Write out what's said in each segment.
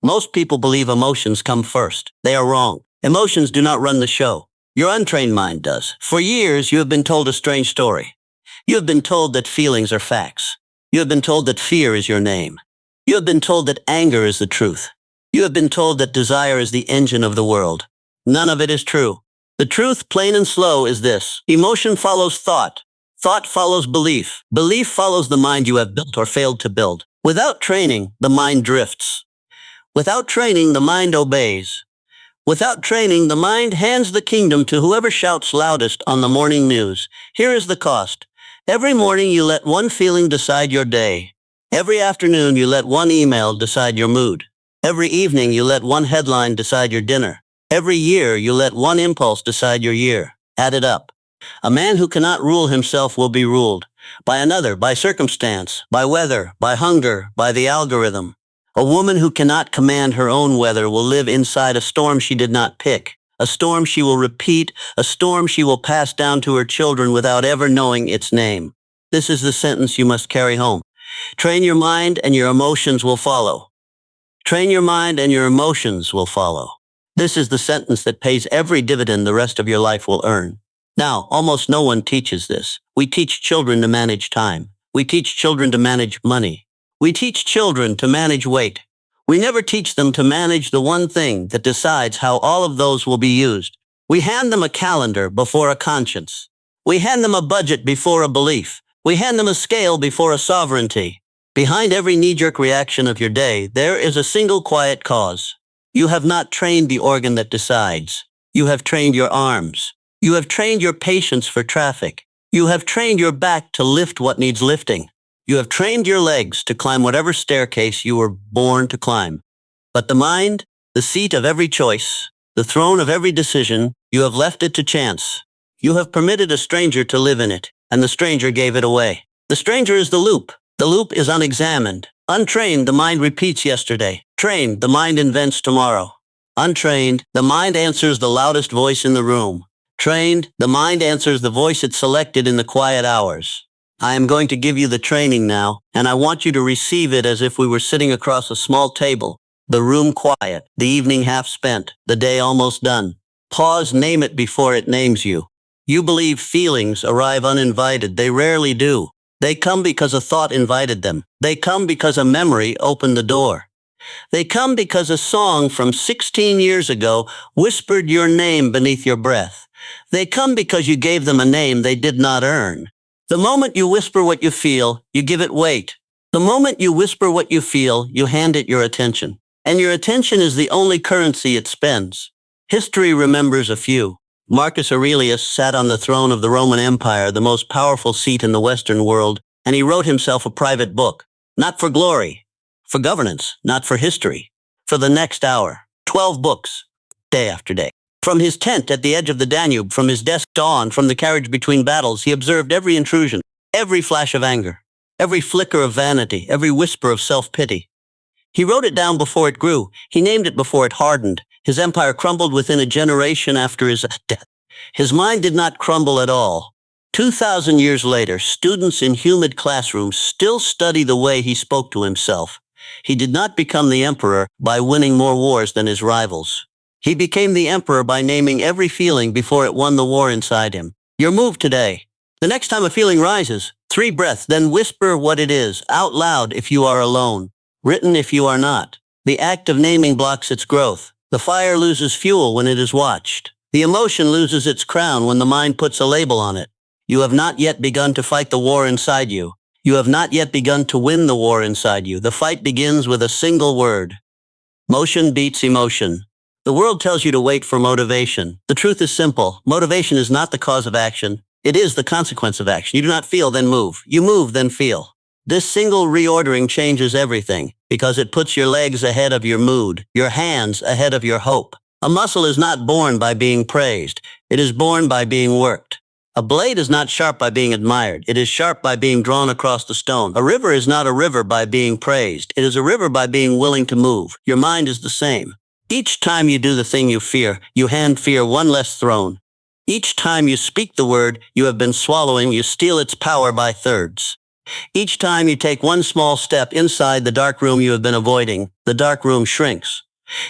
Most people believe emotions come first. They are wrong. Emotions do not run the show. Your untrained mind does. For years, you have been told a strange story. You have been told that feelings are facts. You have been told that fear is your name. You have been told that anger is the truth. You have been told that desire is the engine of the world. None of it is true. The truth, plain and slow, is this. Emotion follows thought. Thought follows belief. Belief follows the mind you have built or failed to build. Without training, the mind drifts. Without training, the mind obeys. Without training, the mind hands the kingdom to whoever shouts loudest on the morning news. Here is the cost. Every morning you let one feeling decide your day. Every afternoon you let one email decide your mood. Every evening you let one headline decide your dinner. Every year you let one impulse decide your year. Add it up. A man who cannot rule himself will be ruled by another, by circumstance, by weather, by hunger, by the algorithm. A woman who cannot command her own weather will live inside a storm she did not pick, a storm she will repeat, a storm she will pass down to her children without ever knowing its name. This is the sentence you must carry home. Train your mind and your emotions will follow. Train your mind and your emotions will follow. This is the sentence that pays every dividend the rest of your life will earn. Now, almost no one teaches this. We teach children to manage time. We teach children to manage money. We teach children to manage weight. We never teach them to manage the one thing that decides how all of those will be used. We hand them a calendar before a conscience. We hand them a budget before a belief. We hand them a scale before a sovereignty. Behind every knee-jerk reaction of your day, there is a single quiet cause. You have not trained the organ that decides. You have trained your arms. You have trained your patience for traffic. You have trained your back to lift what needs lifting. You have trained your legs to climb whatever staircase you were born to climb. But the mind, the seat of every choice, the throne of every decision, you have left it to chance. You have permitted a stranger to live in it, and the stranger gave it away. The stranger is the loop. The loop is unexamined. Untrained, the mind repeats yesterday. Trained, the mind invents tomorrow. Untrained, the mind answers the loudest voice in the room. Trained, the mind answers the voice it selected in the quiet hours. I am going to give you the training now, and I want you to receive it as if we were sitting across a small table. The room quiet, the evening half spent, the day almost done. Pause, name it before it names you. You believe feelings arrive uninvited. They rarely do. They come because a thought invited them. They come because a memory opened the door. They come because a song from 16 years ago whispered your name beneath your breath. They come because you gave them a name they did not earn. The moment you whisper what you feel, you give it weight. The moment you whisper what you feel, you hand it your attention. And your attention is the only currency it spends. History remembers a few. Marcus Aurelius sat on the throne of the Roman Empire, the most powerful seat in the Western world, and he wrote himself a private book. Not for glory, for governance, not for history. For the next hour, 12 books, day after day. From his tent at the edge of the Danube, from his desk dawn, from the carriage between battles, he observed every intrusion, every flash of anger, every flicker of vanity, every whisper of self-pity. He wrote it down before it grew. He named it before it hardened. His empire crumbled within a generation after his death. His mind did not crumble at all. 2,000 years later, students in humid classrooms still study the way he spoke to himself. He did not become the emperor by winning more wars than his rivals. He became the emperor by naming every feeling before it won the war inside him. Your move today. The next time a feeling rises, 3 breaths, then whisper what it is, out loud if you are alone, written if you are not. The act of naming blocks its growth. The fire loses fuel when it is watched. The emotion loses its crown when the mind puts a label on it. You have not yet begun to fight the war inside you. You have not yet begun to win the war inside you. The fight begins with a single word. Motion beats emotion. The world tells you to wait for motivation. The truth is simple. Motivation is not the cause of action. It is the consequence of action. You do not feel, then move. You move, then feel. This single reordering changes everything because it puts your legs ahead of your mood, your hands ahead of your hope. A muscle is not born by being praised. It is born by being worked. A blade is not sharp by being admired. It is sharp by being drawn across the stone. A river is not a river by being praised. It is a river by being willing to move. Your mind is the same. Each time you do the thing you fear, you hand fear one less throne. Each time you speak the word you have been swallowing, you steal its power by thirds. Each time you take one small step inside the dark room you have been avoiding, the dark room shrinks.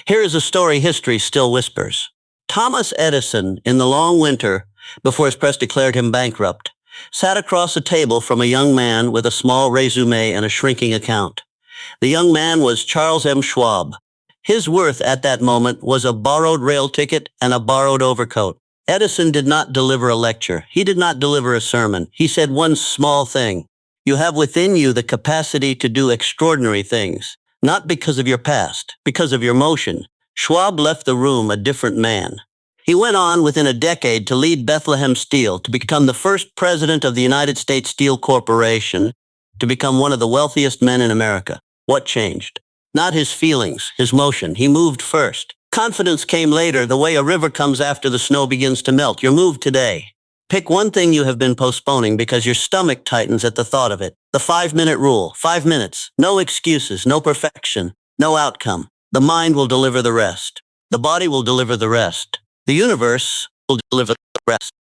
Here is a story history still whispers. Thomas Edison, in the long winter, before his press declared him bankrupt, sat across a table from a young man with a small resume and a shrinking account. The young man was Charles M. Schwab. His worth at that moment was a borrowed rail ticket and a borrowed overcoat. Edison did not deliver a lecture. He did not deliver a sermon. He said one small thing. You have within you the capacity to do extraordinary things, not because of your past, because of your motion. Schwab left the room a different man. He went on within a decade to lead Bethlehem Steel, to become the first president of the United States Steel Corporation, to become one of the wealthiest men in America. What changed? Not his feelings, his motion. He moved first. Confidence came later, the way a river comes after the snow begins to melt. Your move today. Pick one thing you have been postponing because your stomach tightens at the thought of it. The 5-minute rule. 5 minutes. No excuses, no perfection, no outcome. The mind will deliver the rest. The body will deliver the rest. The universe will deliver the rest.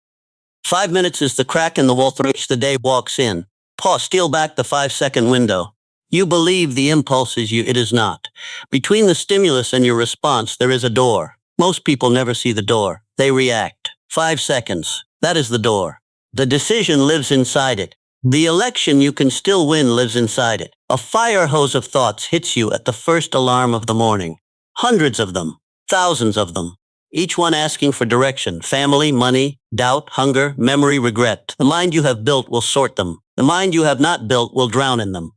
5 minutes is the crack in the wall through which the day walks in. Pause, steal back the 5-second window. You believe the impulse is you, it is not. Between the stimulus and your response, there is a door. Most people never see the door. They react. 5 seconds. That is the door. The decision lives inside it. The election you can still win lives inside it. A fire hose of thoughts hits you at the first alarm of the morning. Hundreds of them. Thousands of them. Each one asking for direction. Family, money, doubt, hunger, memory, regret. The mind you have built will sort them. The mind you have not built will drown in them.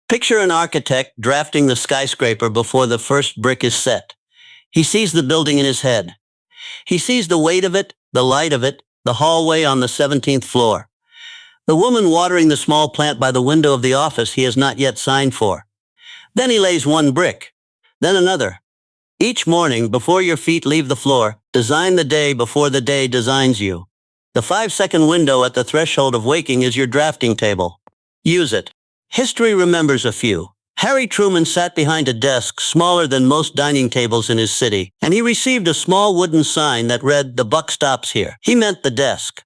Picture an architect drafting the skyscraper before the first brick is set. He sees the building in his head. He sees the weight of it, the light of it, the hallway on the 17th floor. The woman watering the small plant by the window of the office he has not yet signed for. Then he lays one brick, then another. Each morning, before your feet leave the floor, design the day before the day designs you. The 5-second window at the threshold of waking is your drafting table. Use it. History remembers a few. Harry Truman sat behind a desk smaller than most dining tables in his city, and he received a small wooden sign that read, "The buck stops here." He meant the desk.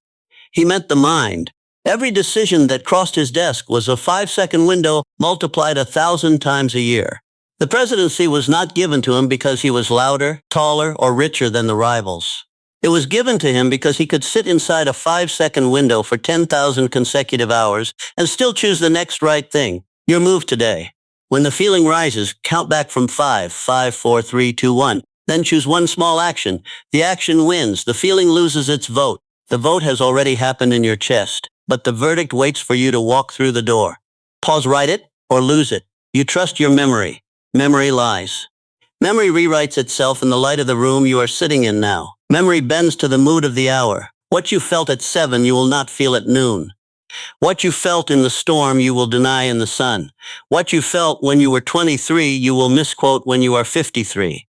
He meant the mind. Every decision that crossed his desk was a 5-second window multiplied 1,000 times a year. The presidency was not given to him because he was louder, taller, or richer than the rivals. It was given to him because he could sit inside a 5-second window for 10,000 consecutive hours and still choose the next right thing. Your move today. When the feeling rises, count back from 5, 5, 4, 3, 2, 1. Then choose one small action. The action wins. The feeling loses its vote. The vote has already happened in your chest, but the verdict waits for you to walk through the door. Pause, write it, or lose it. You trust your memory. Memory lies. Memory rewrites itself in the light of the room you are sitting in now. Memory bends to the mood of the hour. What you felt at 7, you will not feel at noon. What you felt in the storm, you will deny in the sun. What you felt when you were 23, you will misquote when you are 53.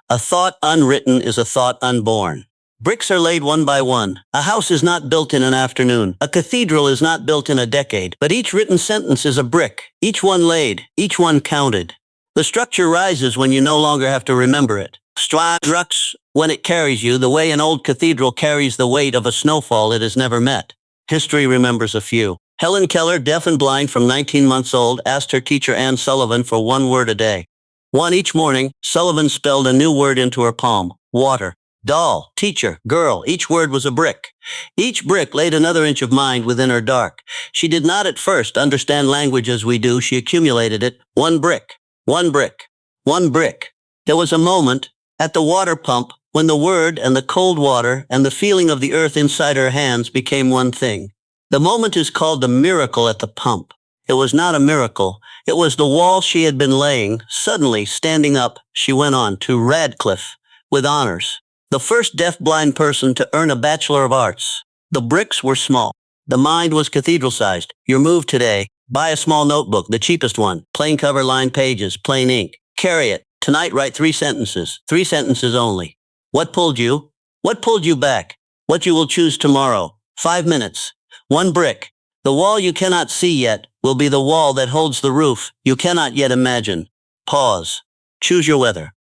A thought unwritten is a thought unborn. Bricks are laid one by one. A house is not built in an afternoon. A cathedral is not built in a decade. But each written sentence is a brick. Each one laid. Each one counted. The structure rises when you no longer have to remember it. Structs when it carries you the way an old cathedral carries the weight of a snowfall it has never met. History remembers a few. Helen Keller, deaf and blind from 19 months old, asked her teacher Anne Sullivan for one word a day. One each morning, Sullivan spelled a new word into her palm. Water. Doll. Teacher. Girl. Each word was a brick. Each brick laid another inch of mind within her dark. She did not at first understand language as we do. She accumulated it. One brick. One brick. One brick. There was a moment, at the water pump, when the word and the cold water and the feeling of the earth inside her hands became one thing. The moment is called the miracle at the pump. It was not a miracle. It was the wall she had been laying. Suddenly, standing up, she went on to Radcliffe with honors. The first deaf-blind person to earn a Bachelor of Arts. The bricks were small. The mind was cathedral-sized. Your move today. Buy a small notebook, the cheapest one. Plain cover, lined pages, plain ink. Carry it. Tonight, write 3 sentences. 3 sentences only. What pulled you? What pulled you back? What you will choose tomorrow? 5 minutes. One brick. The wall you cannot see yet will be the wall that holds the roof you cannot yet imagine. Pause. Choose your weather.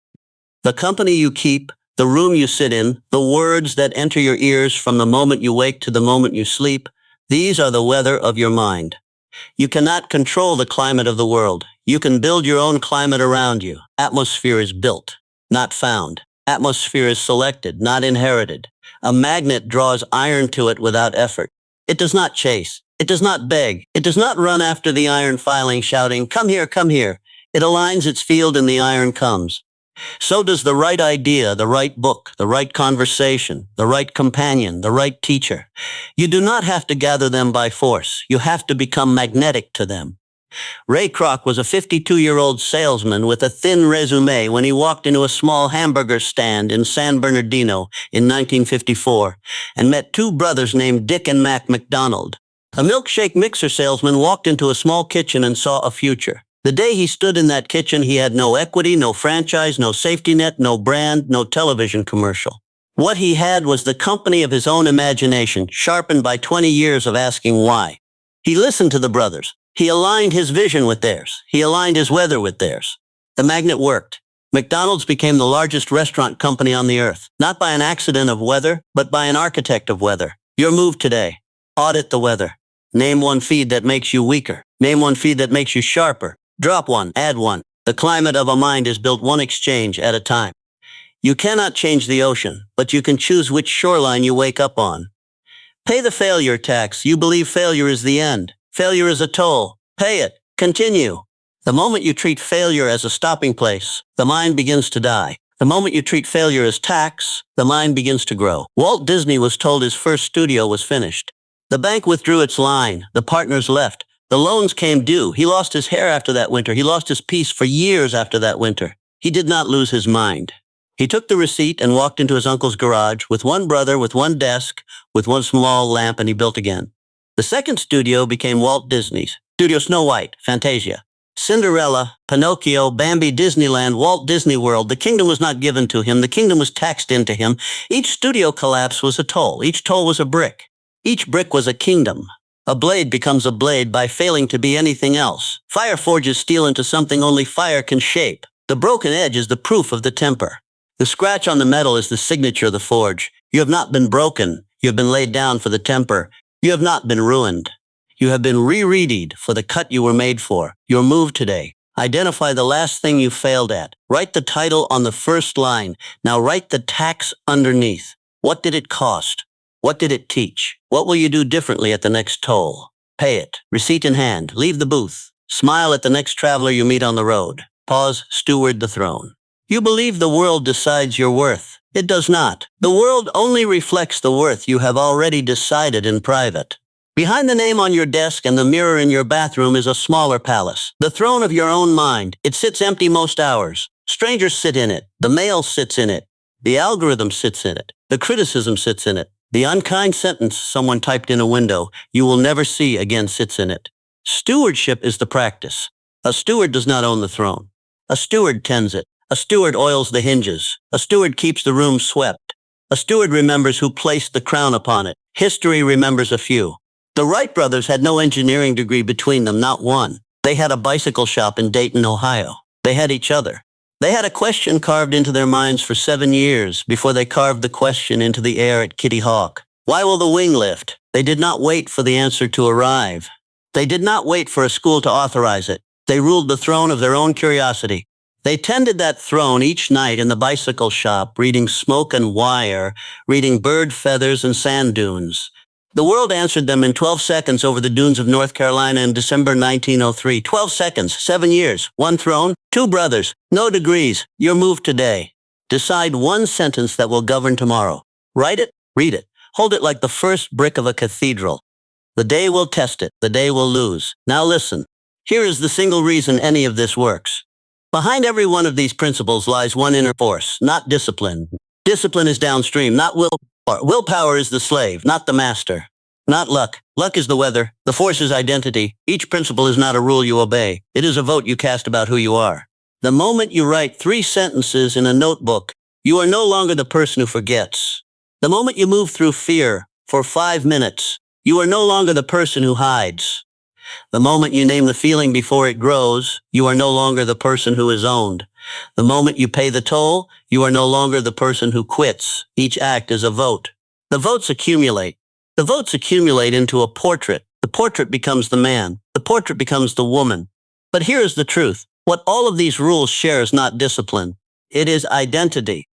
The company you keep, the room you sit in, the words that enter your ears from the moment you wake to the moment you sleep, these are the weather of your mind. You cannot control the climate of the world. You can build your own climate around you. Atmosphere is built, not found. Atmosphere is selected, not inherited. A magnet draws iron to it without effort. It does not chase. It does not beg. It does not run after the iron filing, shouting, "Come here, come here." It aligns its field and the iron comes. So does the right idea, the right book, the right conversation, the right companion, the right teacher. You do not have to gather them by force. You have to become magnetic to them. Ray Kroc was a 52-year-old salesman with a thin resume when he walked into a small hamburger stand in San Bernardino in 1954 and met two brothers named Dick and Mac McDonald. A milkshake mixer salesman walked into a small kitchen and saw a future. The day he stood in that kitchen, he had no equity, no franchise, no safety net, no brand, no television commercial. What he had was the company of his own imagination, sharpened by 20 years of asking why. He listened to the brothers. He aligned his vision with theirs. He aligned his weather with theirs. The magnet worked. McDonald's became the largest restaurant company on the earth, not by an accident of weather, but by an architect of weather. Your move today. Audit the weather. Name one feed that makes you weaker. Name one feed that makes you sharper. Drop one, add one. The climate of a mind is built one exchange at a time. You cannot change the ocean, but you can choose which shoreline you wake up on. Pay the failure tax. You believe failure is the end. Failure is a toll. Pay it. Continue. The moment you treat failure as a stopping place, the mind begins to die. The moment you treat failure as tax, the mind begins to grow. Walt Disney was told his first studio was finished. The bank withdrew its line. The partners left. The loans came due. He lost his hair after that winter. He lost his peace for years after that winter. He did not lose his mind. He took the receipt and walked into his uncle's garage with one brother, with one desk, with one small lamp, and he built again. The second studio became Walt Disney's. Studio Snow White, Fantasia, Cinderella, Pinocchio, Bambi, Disneyland, Walt Disney World. The kingdom was not given to him. The kingdom was taxed into him. Each studio collapse was a toll. Each toll was a brick. Each brick was a kingdom. A blade becomes a blade by failing to be anything else. Fire forges steel into something only fire can shape. The broken edge is the proof of the temper. The scratch on the metal is the signature of the forge. You have not been broken. You have been laid down for the temper. You have not been ruined. You have been re-readied for the cut you were made for. Your move today. Identify the last thing you failed at. Write the title on the first line. Now write the tax underneath. What did it cost? What did it teach? What will you do differently at the next toll? Pay it. Receipt in hand. Leave the booth. Smile at the next traveler you meet on the road. Pause. Steward the throne. You believe the world decides your worth. It does not. The world only reflects the worth you have already decided in private. Behind the name on your desk and the mirror in your bathroom is a smaller palace. The throne of your own mind. It sits empty most hours. Strangers sit in it. The mail sits in it. The algorithm sits in it. The criticism sits in it. The unkind sentence someone typed in a window you will never see again sits in it. Stewardship is the practice. A steward does not own the throne. A steward tends it. A steward oils the hinges. A steward keeps the room swept. A steward remembers who placed the crown upon it. History remembers a few. The Wright brothers had no engineering degree between them, not one. They had a bicycle shop in Dayton, Ohio. They had each other. They had a question carved into their minds for 7 years before they carved the question into the air at Kitty Hawk. Why will the wing lift? They did not wait for the answer to arrive. They did not wait for a school to authorize it. They ruled the throne of their own curiosity. They tended that throne each night in the bicycle shop, reading Smoke and Wire, reading Bird Feathers and Sand Dunes. The world answered them in 12 seconds over the dunes of North Carolina in December 1903. 12 seconds, 7 years, one throne, 2 brothers, no degrees. Your move today. Decide one sentence that will govern tomorrow. Write it, read it, hold it like the first brick of a cathedral. The day will test it, the day will lose. Now listen. Here is the single reason any of this works. Behind every one of these principles lies one inner force, not discipline. Discipline is downstream, not willpower. Willpower is the slave, not the master. Not luck. Luck is the weather. The force is identity. Each principle is not a rule you obey. It is a vote you cast about who you are. The moment you write 3 sentences in a notebook, you are no longer the person who forgets. The moment you move through fear for 5 minutes, you are no longer the person who hides. The moment you name the feeling before it grows, you are no longer the person who is owned. The moment you pay the toll, you are no longer the person who quits. Each act is a vote. The votes accumulate. The votes accumulate into a portrait. The portrait becomes the man. The portrait becomes the woman. But here is the truth. What all of these rules share is not discipline. It is identity.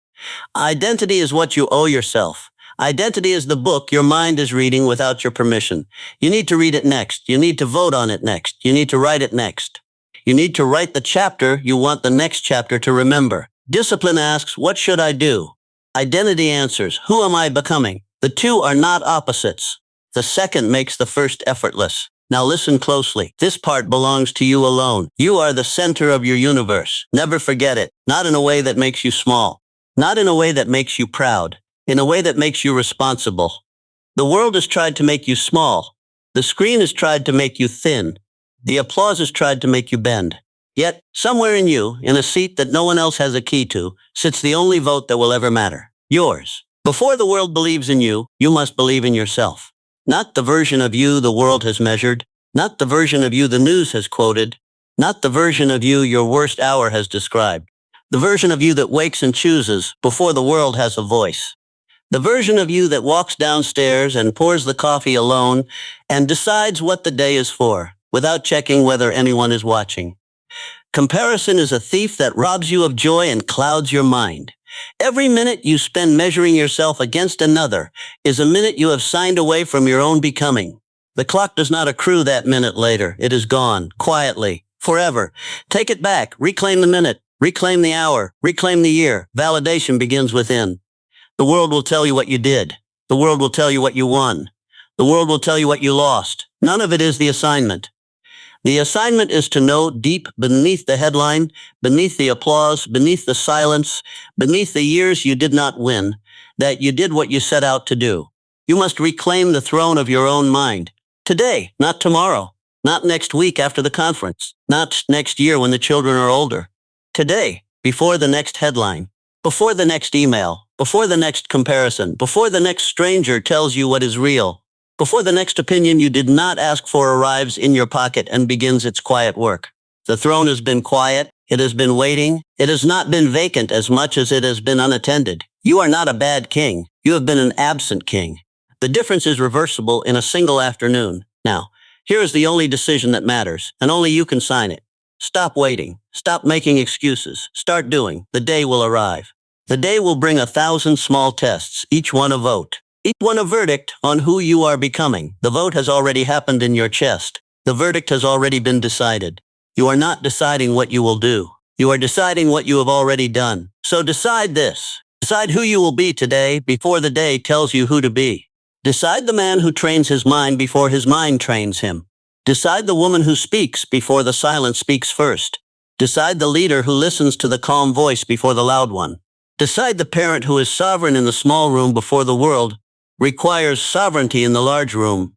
Identity is what you owe yourself. Identity is the book your mind is reading without your permission. You need to read it next. You need to vote on it next. You need to write it next. You need to write the chapter you want the next chapter to remember. Discipline asks, what should I do? Identity answers, who am I becoming? The two are not opposites. The second makes the first effortless. Now listen closely. This part belongs to you alone. You are the center of your universe. Never forget it. Not in a way that makes you small. Not in a way that makes you proud. In a way that makes you responsible. The world has tried to make you small. The screen has tried to make you thin. The applause has tried to make you bend. Yet, somewhere in you, in a seat that no one else has a key to, sits the only vote that will ever matter. Yours. Before the world believes in you, you must believe in yourself. Not the version of you the world has measured. Not the version of you the news has quoted. Not the version of you your worst hour has described. The version of you that wakes and chooses before the world has a voice. The version of you that walks downstairs and pours the coffee alone and decides what the day is for, without checking whether anyone is watching. Comparison is a thief that robs you of joy and clouds your mind. Every minute you spend measuring yourself against another is a minute you have signed away from your own becoming. The clock does not accrue that minute later. It is gone, quietly, forever. Take it back, reclaim the minute, reclaim the hour, reclaim the year. Validation begins within. The world will tell you what you did. The world will tell you what you won. The world will tell you what you lost. None of it is the assignment. The assignment is to know deep beneath the headline, beneath the applause, beneath the silence, beneath the years you did not win, that you did what you set out to do. You must reclaim the throne of your own mind. Today, not tomorrow, not next week after the conference, not next year when the children are older. Today, before the next headline, before the next email, before the next comparison, before the next stranger tells you what is real, before the next opinion you did not ask for arrives in your pocket and begins its quiet work. The throne has been quiet. It has been waiting. It has not been vacant as much as it has been unattended. You are not a bad king. You have been an absent king. The difference is reversible in a single afternoon. Now, here is the only decision that matters, and only you can sign it. Stop waiting. Stop making excuses. Start doing. The day will arrive. The day will bring 1,000 small tests, each one a vote. Each one a verdict on who you are becoming. The vote has already happened in your chest. The verdict has already been decided. You are not deciding what you will do. You are deciding what you have already done. So decide this. Decide who you will be today before the day tells you who to be. Decide the man who trains his mind before his mind trains him. Decide the woman who speaks before the silent speaks first. Decide the leader who listens to the calm voice before the loud one. Decide the parent who is sovereign in the small room before the world requires sovereignty in the large room.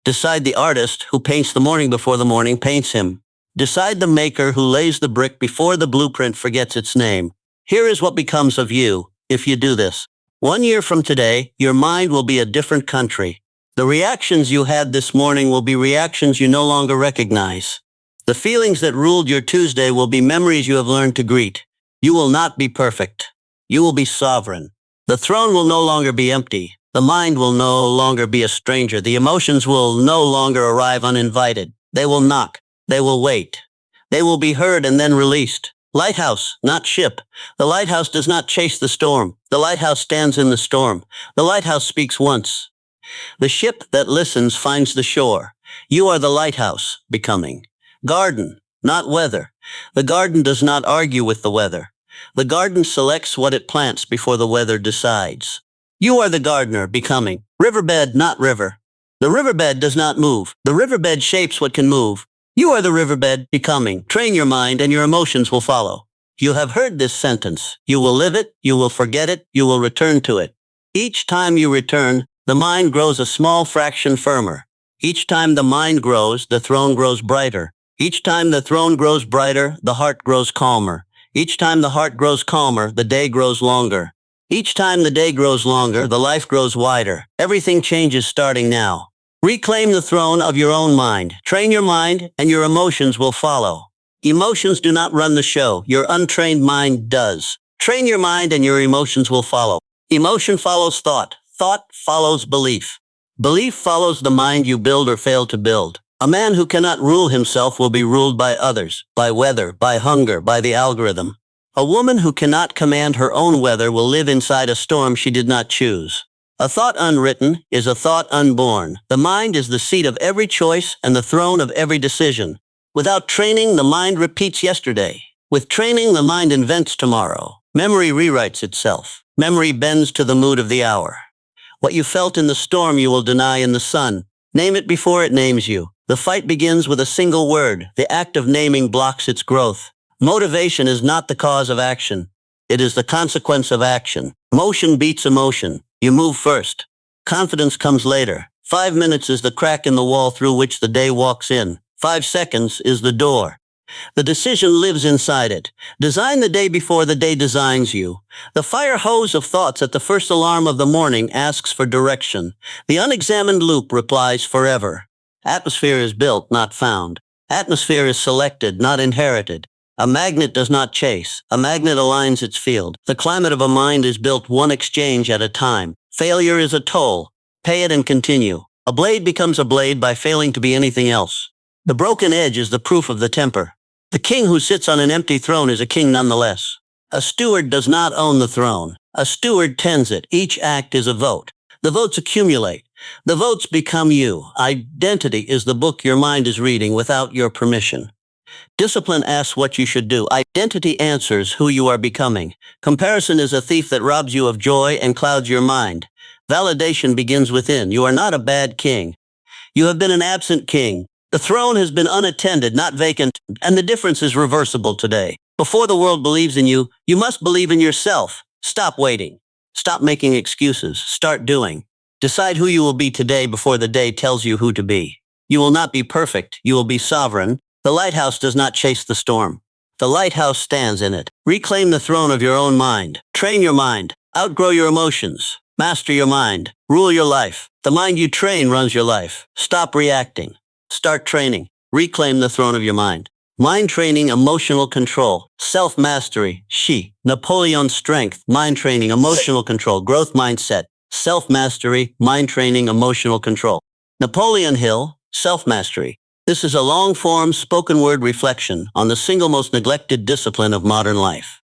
Decide the artist who paints the morning before the morning paints him. Decide the maker who lays the brick before the blueprint forgets its name. Here is what becomes of you if you do this. 1 year from today, your mind will be a different country. The reactions you had this morning will be reactions you no longer recognize. The feelings that ruled your Tuesday will be memories you have learned to greet. You will not be perfect. You will be sovereign. The throne will no longer be empty. The mind will no longer be a stranger. The emotions will no longer arrive uninvited. They will knock. They will wait. They will be heard and then released. Lighthouse, not ship. The lighthouse does not chase the storm. The lighthouse stands in the storm. The lighthouse speaks once. The ship that listens finds the shore. You are the lighthouse, becoming. Garden, not weather. The garden does not argue with the weather. The garden selects what it plants before the weather decides. You are the gardener, becoming. Riverbed, not river. The riverbed does not move. The riverbed shapes what can move. You are the riverbed, becoming. Train your mind and your emotions will follow. You have heard this sentence. You will live it, you will forget it, you will return to it. Each time you return, the mind grows a small fraction firmer. Each time the mind grows, the throne grows brighter. Each time the throne grows brighter, the heart grows calmer. Each time the heart grows calmer, the day grows longer. Each time the day grows longer, the life grows wider. Everything changes starting now. Reclaim the throne of your own mind. Train your mind, and your emotions will follow. Emotions do not run the show. Your untrained mind does. Train your mind, and your emotions will follow. Emotion follows thought. Thought follows belief. Belief follows the mind you build or fail to build. A man who cannot rule himself will be ruled by others, by weather, by hunger, by the algorithm. A woman who cannot command her own weather will live inside a storm she did not choose. A thought unwritten is a thought unborn. The mind is the seat of every choice and the throne of every decision. Without training, the mind repeats yesterday. With training, the mind invents tomorrow. Memory rewrites itself. Memory bends to the mood of the hour. What you felt in the storm you will deny in the sun. Name it before it names you. The fight begins with a single word. The act of naming blocks its growth. Motivation is not the cause of action. It is the consequence of action. Motion beats emotion. You move first. Confidence comes later. 5 minutes is the crack in the wall through which the day walks in. 5 seconds is the door. The decision lives inside it. Design the day before the day designs you. The fire hose of thoughts at the first alarm of the morning asks for direction. The unexamined loop replies forever. Atmosphere is built, not found. Atmosphere is selected, not inherited. A magnet does not chase. A magnet aligns its field. The climate of a mind is built one exchange at a time. Failure is a toll. Pay it and continue. A blade becomes a blade by failing to be anything else. The broken edge is the proof of the temper. The king who sits on an empty throne is a king nonetheless. A steward does not own the throne. A steward tends it. Each act is a vote. The votes accumulate. The votes become you. Identity is the book your mind is reading without your permission. Discipline asks what you should do. Identity answers who you are becoming. Comparison is a thief that robs you of joy and clouds your mind. Validation begins within. You are not a bad king. You have been an absent king. The throne has been unattended, not vacant, and the difference is reversible today. Before the world believes in you, you must believe in yourself. Stop waiting. Stop making excuses. Start doing. Decide who you will be today before the day tells you who to be. You will not be perfect. You will be sovereign. The lighthouse does not chase the storm. The lighthouse stands in it. Reclaim the throne of your own mind. Train your mind. Outgrow your emotions. Master your mind. Rule your life. The mind you train runs your life. Stop reacting. Start training. Reclaim the throne of your mind. Mind training, emotional control, self-mastery, Napoleon strength, mind training, emotional control, growth mindset, self-mastery, mind training, emotional control. Napoleon Hill, self-mastery. This is a long-form spoken word reflection on the single most neglected discipline of modern life.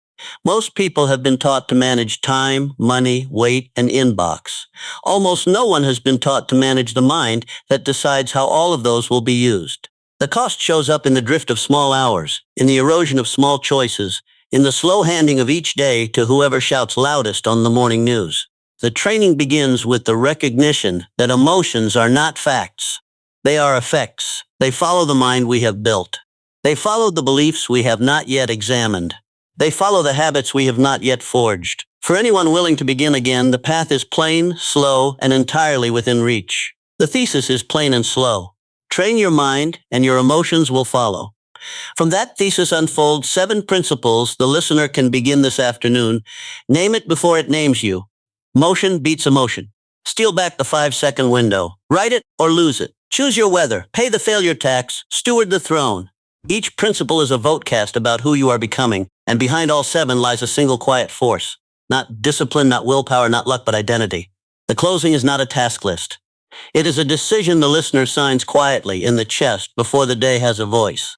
Most people have been taught to manage time, money, weight, and inbox. Almost no one has been taught to manage the mind that decides how all of those will be used. The cost shows up in the drift of small hours, in the erosion of small choices, in the slow handing of each day to whoever shouts loudest on the morning news. The training begins with the recognition that emotions are not facts. They are effects. They follow the mind we have built. They follow the beliefs we have not yet examined. They follow the habits we have not yet forged. For anyone willing to begin again, the path is plain, slow, and entirely within reach. The thesis is plain and slow. Train your mind, and your emotions will follow. From that thesis unfold 7 principles the listener can begin this afternoon. Name it before it names you. Motion beats emotion. Steal back the 5-second window. Write it or lose it. Choose your weather. Pay the failure tax. Steward the throne. Each principle is a vote cast about who you are becoming, and behind all 7 lies a single quiet force. Not discipline, not willpower, not luck, but identity. The closing is not a task list. It is a decision the listener signs quietly in the chest before the day has a voice.